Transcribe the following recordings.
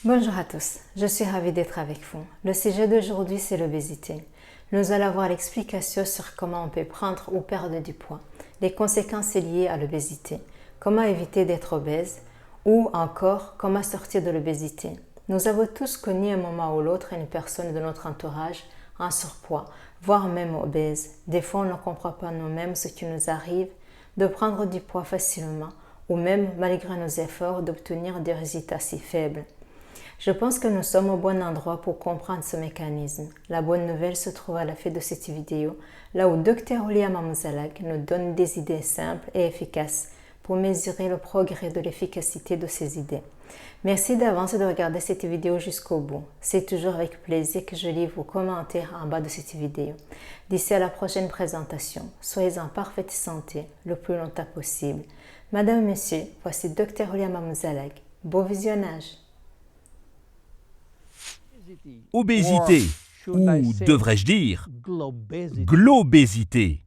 Bonjour à tous, je suis ravie d'être avec vous. Le sujet d'aujourd'hui, c'est l'obésité. Nous allons voir l'explication sur comment on peut prendre ou perdre du poids, les conséquences liées à l'obésité, comment éviter d'être obèse ou encore comment sortir de l'obésité. Nous avons tous connu un moment ou l'autre une personne de notre entourage en surpoids, voire même obèse. Des fois, on ne comprend pas nous-mêmes ce qui nous arrive de prendre du poids facilement ou même, malgré nos efforts, d'obtenir des résultats si faibles. Je pense que nous sommes au bon endroit pour comprendre ce mécanisme. La bonne nouvelle se trouve à la fin de cette vidéo, là où Dr. William Amuzalak nous donne des idées simples et efficaces pour mesurer le progrès de l'efficacité de ces idées. Merci d'avance de regarder cette vidéo jusqu'au bout. C'est toujours avec plaisir que je lis vos commentaires en bas de cette vidéo. D'ici à la prochaine présentation, soyez en parfaite santé le plus longtemps possible. Madame, Monsieur, voici Dr. William Amuzalak. Bon visionnage. Obésité, ou devrais-je dire, globésité.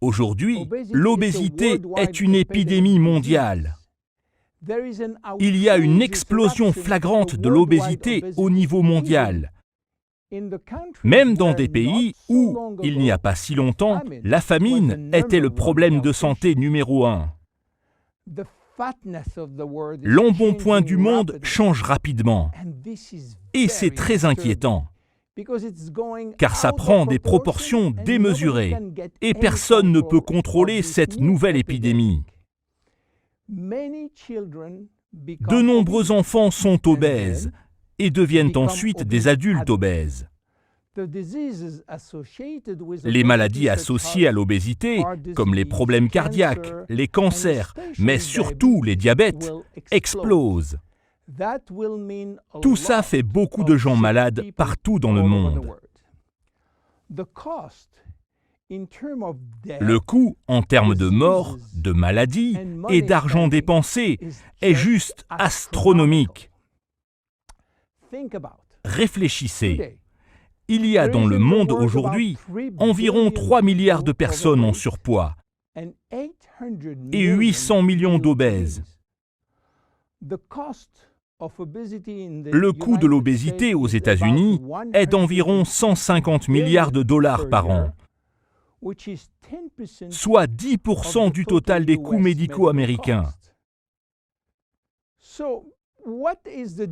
Aujourd'hui, l'obésité est une épidémie mondiale. Il y a une explosion flagrante de l'obésité au niveau mondial. Même dans des pays où, il n'y a pas si longtemps, la famine était le problème de santé numéro 1. L'embonpoint du monde change rapidement. Et c'est très inquiétant, car ça prend des proportions démesurées, et personne ne peut contrôler cette nouvelle épidémie. De nombreux enfants sont obèses et deviennent ensuite des adultes obèses. Les maladies associées à l'obésité, comme les problèmes cardiaques, les cancers, mais surtout les diabètes, explosent. Tout ça fait beaucoup de gens malades partout dans le monde. Le coût en termes de morts, de maladies et d'argent dépensé est juste astronomique. Réfléchissez. Il y a dans le monde aujourd'hui environ 3 milliards de personnes en surpoids et 800 millions d'obèses. Le coût de l'obésité aux États-Unis est d'environ 150 milliards de dollars par an, soit 10% du total des coûts médicaux américains.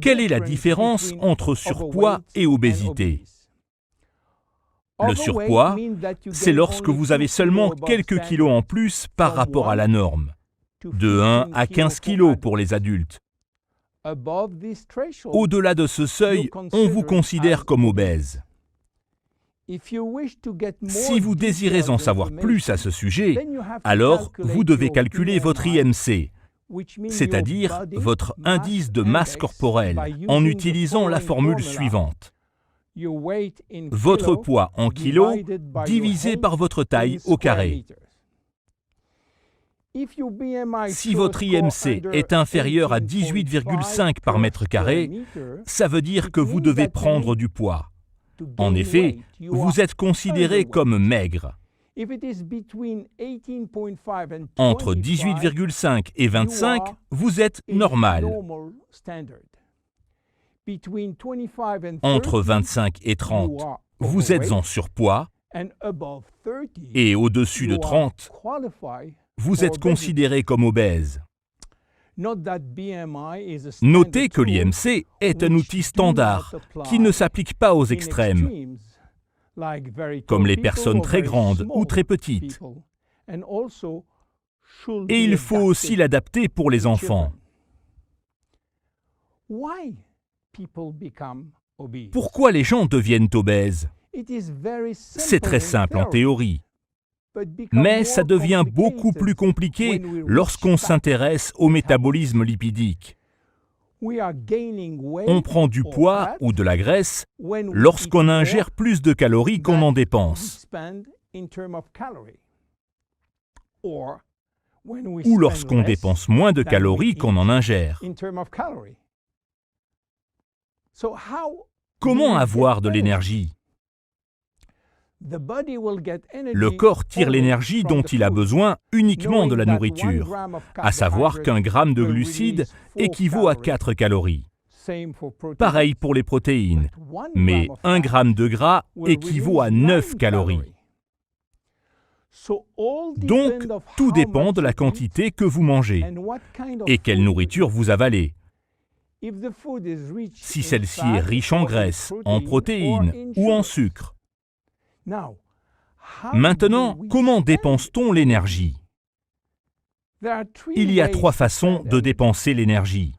Quelle est la différence entre surpoids et obésité ? Le surpoids, c'est lorsque vous avez seulement quelques kilos en plus par rapport à la norme, de 1 à 15 kilos pour les adultes. Au-delà de ce seuil, on vous considère comme obèse. Si vous désirez en savoir plus à ce sujet, alors vous devez calculer votre IMC, c'est-à-dire votre indice de masse corporelle, en utilisant la formule suivante. Votre poids en kilos divisé par votre taille au carré. Si votre IMC est inférieur à 18,5 par mètre carré, ça veut dire que vous devez prendre du poids. En effet, vous êtes considéré comme maigre. Entre 18,5 et 25, vous êtes normal. Entre 25 et 30, vous êtes en surpoids. Et au-dessus de 30, vous êtes considéré comme obèse. Notez que l'IMC est un outil standard qui ne s'applique pas aux extrêmes, comme les personnes très grandes ou très petites. Et il faut aussi l'adapter pour les enfants. Pourquoi les gens deviennent obèses ? C'est très simple en théorie. Mais ça devient beaucoup plus compliqué lorsqu'on s'intéresse au métabolisme lipidique. On prend du poids ou de la graisse lorsqu'on ingère plus de calories qu'on en dépense, ou lorsqu'on dépense moins de calories qu'on en ingère. Comment avoir de l'énergie ? Le corps tire l'énergie dont il a besoin uniquement de la nourriture, à savoir qu'1 gramme de glucides équivaut à 4 calories. Pareil pour les protéines, mais 1 gramme de gras équivaut à 9 calories. Donc, tout dépend de la quantité que vous mangez et quelle nourriture vous avalez. Si celle-ci est riche en graisse, en protéines ou en sucre. Maintenant, comment dépense-t-on l'énergie? Il y a 3 façons de dépenser l'énergie.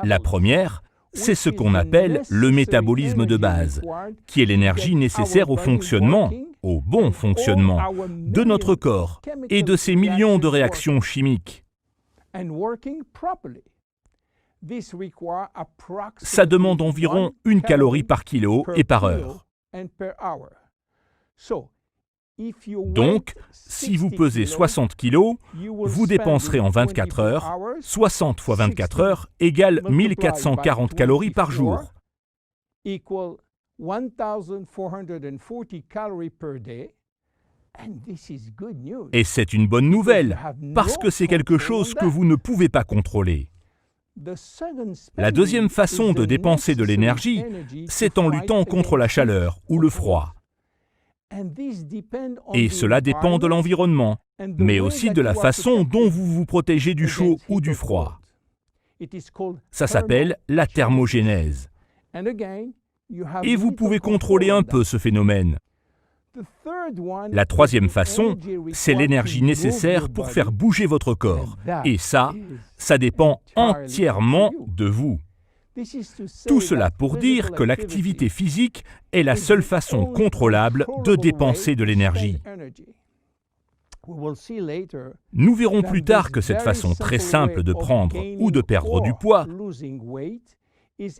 La première, c'est ce qu'on appelle le métabolisme de base, qui est l'énergie nécessaire au fonctionnement, au bon fonctionnement, de notre corps et de ses millions de réactions chimiques. Ça demande environ 1 calorie par kilo et par heure. Donc, si vous pesez 60 kilos, vous dépenserez en 24 heures, 60 fois 24 heures égale 1440 calories par jour. Et c'est une bonne nouvelle, parce que c'est quelque chose que vous ne pouvez pas contrôler. La deuxième façon de dépenser de l'énergie, c'est en luttant contre la chaleur ou le froid. Et cela dépend de l'environnement, mais aussi de la façon dont vous vous protégez du chaud ou du froid. Ça s'appelle la thermogénèse. Et vous pouvez contrôler un peu ce phénomène. La troisième façon, c'est l'énergie nécessaire pour faire bouger votre corps. Et ça dépend entièrement de vous. Tout cela pour dire que l'activité physique est la seule façon contrôlable de dépenser de l'énergie. Nous verrons plus tard que cette façon très simple de prendre ou de perdre du poids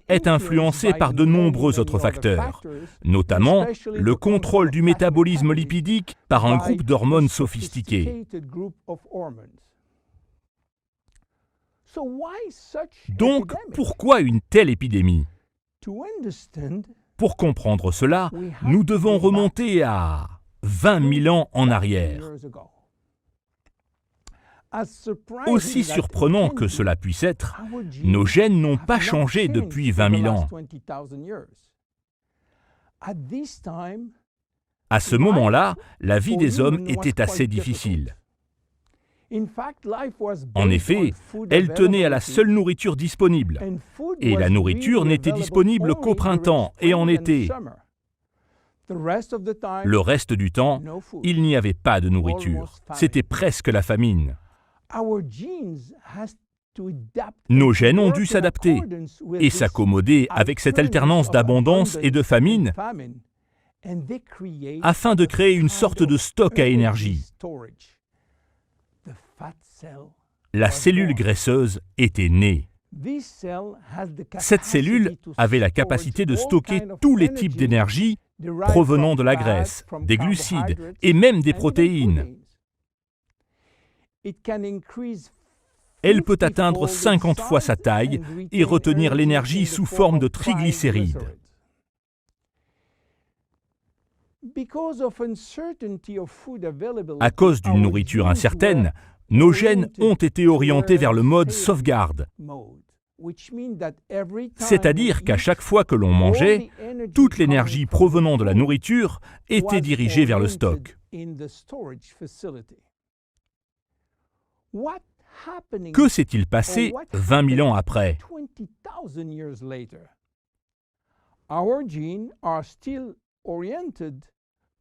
est influencée par de nombreux autres facteurs, notamment le contrôle du métabolisme lipidique par un groupe d'hormones sophistiquées. Donc, pourquoi une telle épidémie? Pour comprendre cela, nous devons remonter à 20 000 ans en arrière. Aussi surprenant que cela puisse être, nos gènes n'ont pas changé depuis 20 000 ans. À ce moment-là, la vie des hommes était assez difficile. En effet, elle tenait à la seule nourriture disponible. Et la nourriture n'était disponible qu'au printemps et en été. Le reste du temps, il n'y avait pas de nourriture. C'était presque la famine. Nos gènes ont dû s'adapter et s'accommoder avec cette alternance d'abondance et de famine afin de créer une sorte de stock à énergie. La cellule graisseuse était née. Cette cellule avait la capacité de stocker tous les types d'énergie provenant de la graisse, des glucides et même des protéines. Elle peut atteindre 50 fois sa taille et retenir l'énergie sous forme de triglycérides. À cause d'une nourriture incertaine, nos gènes ont été orientés vers le mode sauvegarde. C'est-à-dire qu'à chaque fois que l'on mangeait, toute l'énergie provenant de la nourriture était dirigée vers le stock. Que s'est-il passé 20 000 ans après?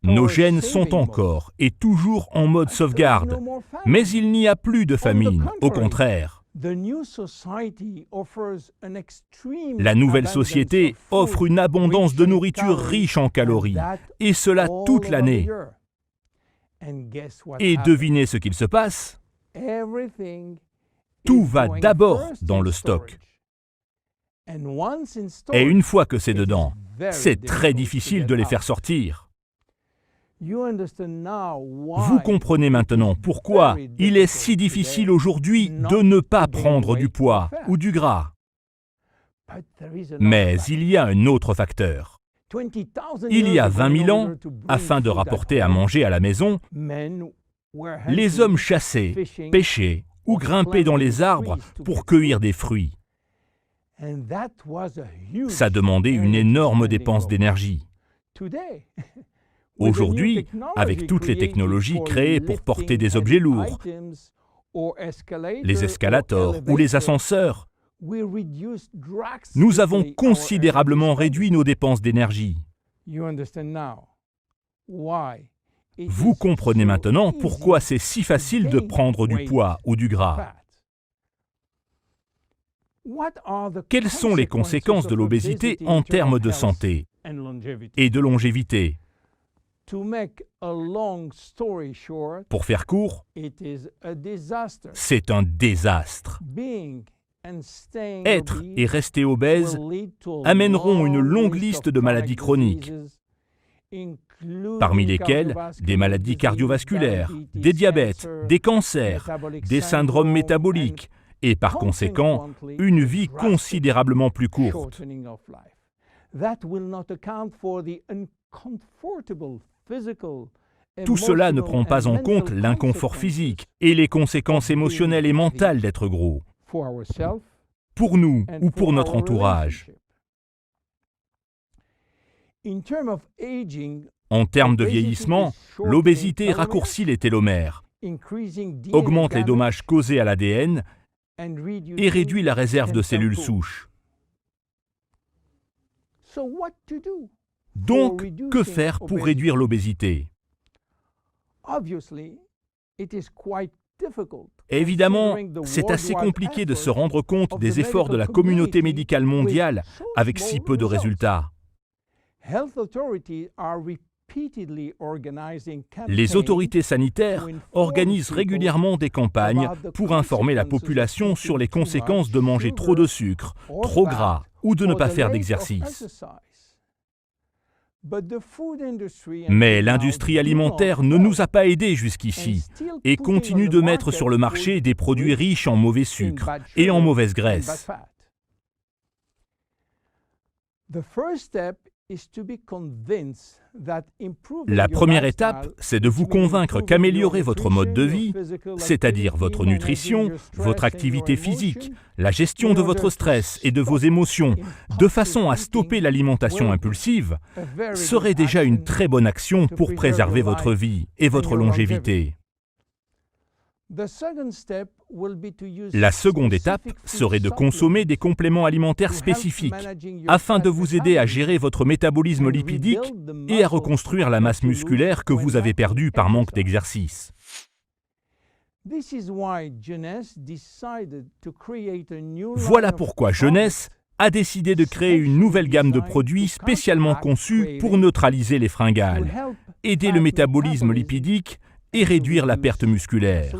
Nos gènes sont encore et toujours en mode sauvegarde, mais il n'y a plus de famine, au contraire. La nouvelle société offre une abondance de nourriture riche en calories, et cela toute l'année. Et devinez ce qu'il se passe? Tout va d'abord dans le stock. Et une fois que c'est dedans, c'est très difficile de les faire sortir. Vous comprenez maintenant pourquoi il est si difficile aujourd'hui de ne pas prendre du poids ou du gras. Mais il y a un autre facteur. Il y a 20 000 ans, afin de rapporter à manger à la maison, les hommes chassaient, pêchaient ou grimper dans les arbres pour cueillir des fruits. Ça demandait une énorme dépense d'énergie. Aujourd'hui, avec toutes les technologies créées pour porter des objets lourds, les escalators ou les ascenseurs, nous avons considérablement réduit nos dépenses d'énergie. Vous comprenez maintenant pourquoi c'est si facile de prendre du poids ou du gras. Quelles sont les conséquences de l'obésité en termes de santé et de longévité? Pour faire court, c'est un désastre. Être et rester obèse amèneront une longue liste de maladies chroniques, parmi lesquelles des maladies cardiovasculaires, des diabètes, des cancers, des syndromes métaboliques et par conséquent, une vie considérablement plus courte. Tout cela ne prend pas en compte l'inconfort physique et les conséquences émotionnelles et mentales d'être gros, pour nous ou pour notre entourage. En termes de vieillissement, l'obésité raccourcit les télomères, augmente les dommages causés à l'ADN et réduit la réserve de cellules souches. Donc, que faire pour réduire l'obésité? Évidemment, c'est assez compliqué de se rendre compte des efforts de la communauté médicale mondiale avec si peu de résultats. Les autorités sanitaires organisent régulièrement des campagnes pour informer la population sur les conséquences de manger trop de sucre, trop gras ou de ne pas faire d'exercice. Mais l'industrie alimentaire ne nous a pas aidés jusqu'ici et continue de mettre sur le marché des produits riches en mauvais sucre et en mauvaise graisse. La première étape, c'est de vous convaincre qu'améliorer votre mode de vie, c'est-à-dire votre nutrition, votre activité physique, la gestion de votre stress et de vos émotions, de façon à stopper l'alimentation impulsive, serait déjà une très bonne action pour préserver votre vie et votre longévité. La seconde étape serait de consommer des compléments alimentaires spécifiques afin de vous aider à gérer votre métabolisme lipidique et à reconstruire la masse musculaire que vous avez perdue par manque d'exercice. Voilà pourquoi Jeunesse a décidé de créer une nouvelle gamme de produits spécialement conçus pour neutraliser les fringales, aider le métabolisme lipidique et réduire la perte musculaire.